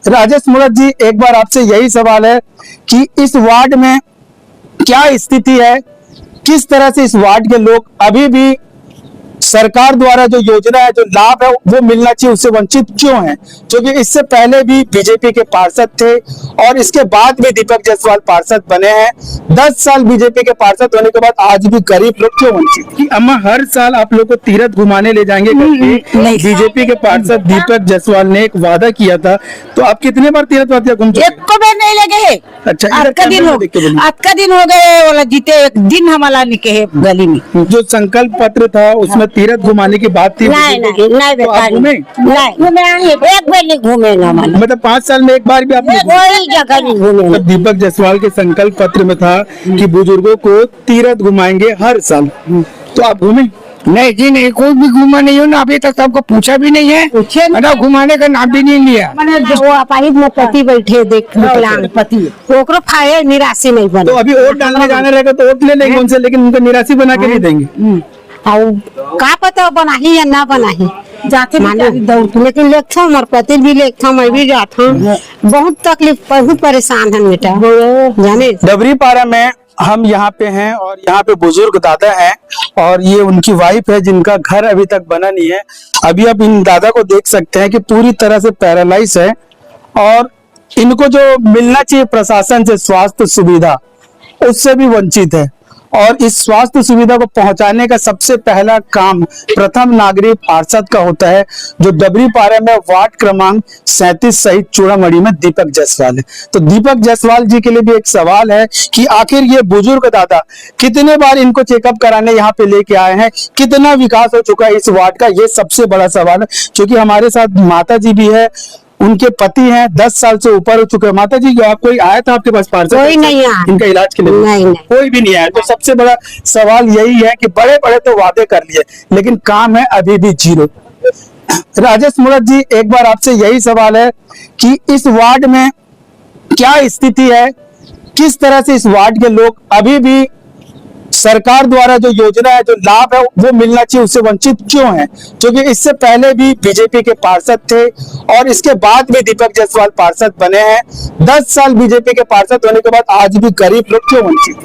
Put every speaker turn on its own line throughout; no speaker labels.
राजेश मूरत जी, एक बार आपसे यही सवाल है कि इस वार्ड में क्या स्थिति है, किस तरह से इस वार्ड के लोग अभी भी सरकार द्वारा जो योजना है, जो लाभ है वो मिलना चाहिए, उससे वंचित क्यों हैं? क्योंकि इससे पहले भी बीजेपी के पार्षद थे और इसके बाद भी दीपक जायसवाल पार्षद बने हैं। 10 साल बीजेपी के पार्षद होने के बाद आज भी गरीब लोग क्यों वंचित? कि अम्मा, हर साल आप लोग को तीरथ घुमाने ले जाएंगे करके बीजेपी के पार्षद दीपक जायसवाल ने एक वादा किया था, तो आप कितने बार तीरथ वादिया घूम चुके?
एक को बार नहीं लगे है।
अच्छा,
आज का दिन हो गए वाला जीते एक दिन हमारा निके है गली में।
जो संकल्प पत्र था उसमें तीरथ घुमाने की बात थी।
नहीं एक बार नहीं घूमे ना,
मतलब 5 साल में एक बार भी आपने
कोई जगह नहीं घूमे।
दीपक जायसवाल के संकल्प पत्र में था कि बुजुर्गों को तीरथ घुमाएंगे हर साल, तो आप घूमे?
नहीं जी, नहीं, कोई भी घूमा नहीं हो ना, अभी तक सबको पूछा भी नहीं है, ना घुमाने का नाम भी नहीं लिया।
वो अपाहिज में पति बैठे देख पति ओकरो खाए निराशी नहीं बने।
तो अभी वोट डालने जाने रहेगा तो वोट ले लेंगे उनसे, लेकिन उनको निराशी बना के नहीं देंगे।
का पता बना ही या ना बना ही जाते दौड़, लेकिन लेखा हमारे पति भी लेखा, मैं भी जाता, बहुत तकलीफ, बहुत परेशान है बेटा जाने।
डबरी पारा में हम यहाँ पे हैं और यहाँ पे बुजुर्ग दादा हैं और ये उनकी वाइफ है जिनका घर अभी तक बना नहीं है। अभी आप इन दादा को देख सकते हैं कि पूरी तरह से पैरालाइज है और इनको जो मिलना चाहिए प्रशासन से स्वास्थ्य सुविधा, उससे भी वंचित है। और इस स्वास्थ्य सुविधा को पहुंचाने का सबसे पहला काम प्रथम नागरिक पार्षद का होता है, जो डबरी पारा में वार्ड क्रमांक 37 सहित चूड़ामणि में दीपक जायसवाल है। तो दीपक जायसवाल जी के लिए भी एक सवाल है कि आखिर ये बुजुर्ग दादा कितने बार इनको चेकअप कराने यहाँ पे लेके आए हैं, कितना विकास हो चुका है इस वार्ड का, ये सबसे बड़ा सवाल है। क्योंकि हमारे साथ माता जी भी है, उनके पति हैं, 10 साल से ऊपर हो चुके हैं। माता जी, आप कोई आया था आपके पास पार्षद?
कोई नहीं आया
इनका इलाज के लिए?
नहीं।
कोई भी नहीं आया। तो सबसे बड़ा सवाल यही है कि बड़े बड़े तो वादे कर लिए लेकिन काम है अभी भी जीरो। राजेश मूरत जी, एक बार आपसे यही सवाल है कि इस वार्ड में क्या स्थिति है, किस तरह से इस वार्ड के लोग अभी भी सरकार द्वारा जो योजना है, जो लाभ है वो मिलना चाहिए, उससे वंचित क्यों हैं? क्योंकि इससे पहले भी बीजेपी के पार्षद थे और इसके बाद भी दीपक जायसवाल पार्षद बने हैं। 10 साल बीजेपी के पार्षद होने के बाद आज भी गरीब लोग क्यों वंचित?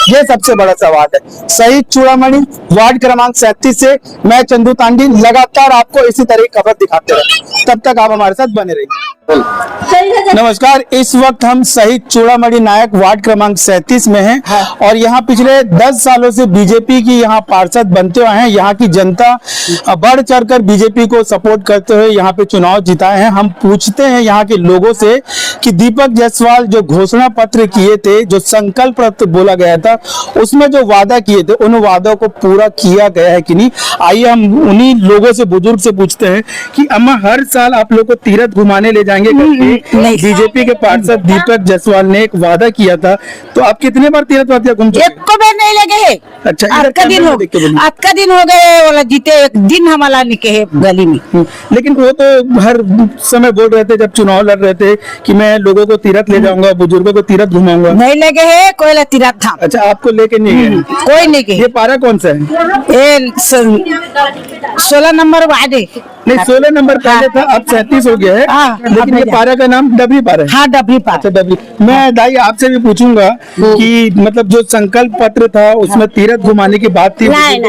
ये सबसे बड़ा सवाल है। शहीद चूड़ामणि वार्ड क्रमांक 37 से मैं चंदू तांडी लगातार आपको इसी तरह की खबर दिखाते रहे, तब तक आप हमारे साथ बने रहिए। नमस्कार, इस वक्त हम शहीद चूड़ामणि नायक वार्ड क्रमांक 37 में हैं और यहाँ पिछले 10 सालों से बीजेपी की यहाँ पार्षद बनते हुए हैं। यहाँ की जनता बढ़ चढ़कर बीजेपी को सपोर्ट करते हुए यहाँ पे चुनाव जिताए हैं। हम पूछते हैं यहाँ के लोगों से कि दीपक जायसवाल जो घोषणा पत्र किए थे, जो संकल्प पत्र बोला गया था, उसमें जो वादा किए थे, उन वादों को पूरा किया गया है कि नहीं? आइए हम उन्हीं लोगों से, बुजुर्ग से पूछते हैं कि अम्मा, हर साल आप लोग को तीरथ घुमाने ले जाएंगे करके बीजेपी के पार्षद दीपक जायसवाल ने एक वादा किया था, तो आप कितने बार तीरथ वादिया घूम चुके?
एक को बार नहीं लगे है।
अच्छा,
आज का दिन हो गए वाला जीते एक दिन हमारा निके है गली में।
लेकिन वो तो हर समय बोल रहे थे जब चुनाव लड़ रहे थे कि मैं लोगों को तीरथ ले जाऊंगा, बुजुर्गों को तीरथ घुमाऊंगा।
नहीं लगे है कोई तीरथ था।
अच्छा, आपको लेके नहीं गए?
कोई नहीं गए।
ये पारा कौन सा है?
ये 16 नंबर वार्ड है।
नहीं, 16 नंबर पहले था, अब 37 हो गया है। लेकिन ये पारा का नाम डबरी पारा है।
हाँ, डबरी पारा।
अच्छा, डबरी। मैं दाई आपसे भी पूछूंगा कि मतलब जो संकल्प पत्र था उसमें तीरथ घुमाने की बात थी।
नहीं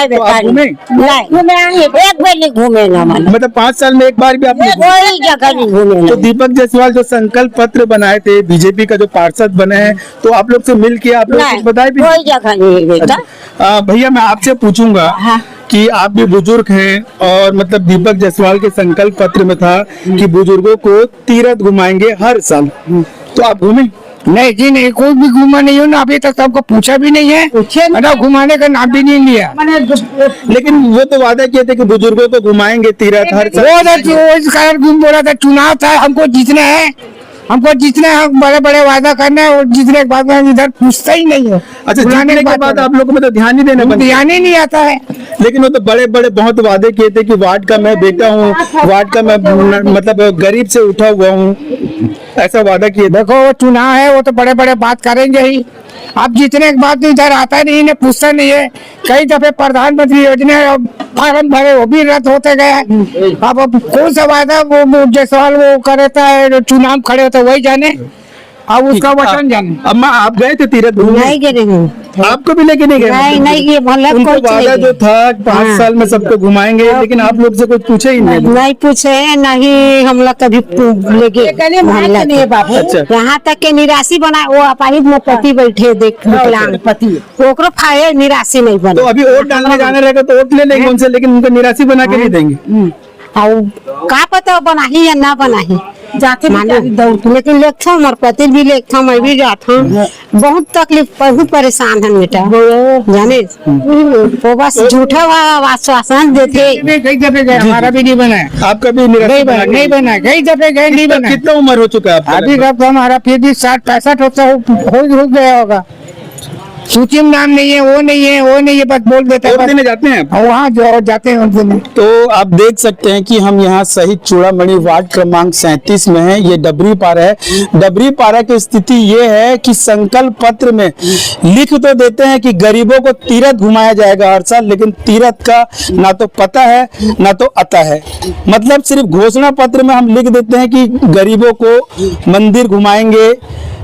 तो आप घूमे?
नहीं, एक बार नहीं घूमे ना,
मतलब 5 साल में एक बार भी आपने?
कोई जगह नहीं घूमे।
तो दीपक जायसवाल जो संकल्प पत्र बनाए थे, बीजेपी का जो पार्षद बने हैं, तो आप लोग से मिल के आप लोग बताए भी?
कोई जगह नहीं बेटा।
भैया, मैं आपसे पूछूंगा कि आप भी बुजुर्ग हैं और मतलब दीपक जायसवाल के संकल्प पत्र में था कि बुजुर्गों को तीरथ घुमाएंगे हर साल, तो आप घूमे?
नहीं जी, नहीं, कोई भी घूमा नहीं हो ना, अभी तक सबको पूछा भी नहीं है, ना घुमाने का नाम भी नहीं लिया।
लेकिन वो तो वादा किए थे कि बुजुर्गों को घुमाएंगे तीरथ हर साल।
वो इस कारण घूम बोला था, चुनाव था, हमको जीतना है, हम बड़े बड़े वादा करना है और जीतने के बाद इधर पूछता ही नहीं है।
अच्छा, जीतने के बाद आप लोगों को मतलब ध्यान नहीं देना?
ध्यान ही नहीं आता है।
लेकिन वो तो बड़े बड़े बहुत वादे किए थे कि वार्ड का मैं बेटा हूँ, वार्ड का मैं मतलब गरीब से उठा हुआ हूँ। ऐसा वादा किए थे।
देखो वो चुनाव है, वो तो बड़े बड़े बात करेंगे ही। अब जितने एक बात इधर आता नहीं है, पूछता नहीं है। कई दफे प्रधानमंत्री योजना फार्म भरे, वो भी रद्द होते गए। अब कौन सा वादा वो जो सवाल वो करता है, चुनाव खड़े होते वही जाने, अब उसका वचन जाने।
अम्मा आप गए थे तीरथ घूमने?
नहीं गए हूँ,
आपको भी लेके नहीं गए?
नहीं गए, भले
उनका
कोई
वादा
चले
जो
गए।
था 5
हाँ।
साल में सबको घुमाएंगे, लेकिन आप लोग से कुछ पूछे ही नहीं।
नहीं पूछे, नहीं हम लोग कभी लेके मोहल्ला के।
अच्छा।
यहाँ तक के निराशी बना, वो अपाहिज में पति बैठे देख विकलांग पति, ओकरो फाये निराशी नहीं
तो
बना।
अभी वोट डालने जाने रहेगा तो वोट ले लेंगे उनसे, लेकिन उनको निराशी बना के नहीं देंगे।
और का पता बना ही या ना बना ही, जाते मालूम। लेकिन लेखा हमारे पति भी लेखा, मैं भी जाता हूँ। बहुत तकलीफ, बहुत परेशान है बेटा, जाने वो बस झूठा आश्वासन देते।
कई दफे गए, हमारा भी नहीं बना है।
आपका भी निराशी बना के
नहीं बना, कई दफे गए, नहीं बना।
कितना उम्र हो चुका है आपका?
अभी कब हमारा फिर भी 60-65 होता हो गया होगा। सूची में नाम नहीं है, वो नहीं है, वो नहीं है, बस बोल देता
वोट
है।
देने जाते हैं आप?
वहाँ जो जाते हैं उनसे नहीं।
तो आप देख सकते हैं कि हम यहाँ शहीद चूड़ामणि वार्ड क्रमांक 37 में हैं। ये डबरी पारा है। डबरी पारा की स्थिति ये है कि संकल्प पत्र में लिख तो देते हैं कि गरीबों को तीरथ घुमाया जाएगा हर साल, लेकिन तीरथ का ना तो पता है ना तो अता है। मतलब सिर्फ घोषणा पत्र में हम लिख देते हैं कि गरीबों को मंदिर घुमाएंगे,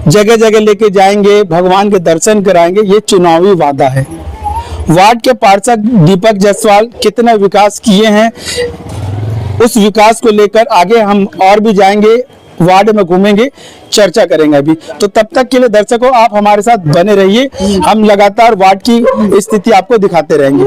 जगह जगह लेके जाएंगे, भगवान के दर्शन कराएंगे। ये चुनावी वादा है। वार्ड के पार्षद दीपक जायसवाल कितना विकास किए हैं, उस विकास को लेकर आगे हम और भी जाएंगे, वार्ड में घूमेंगे, चर्चा करेंगे। अभी तो तब तक के लिए दर्शकों आप हमारे साथ बने रहिए, हम लगातार वार्ड की स्थिति आपको दिखाते रहेंगे।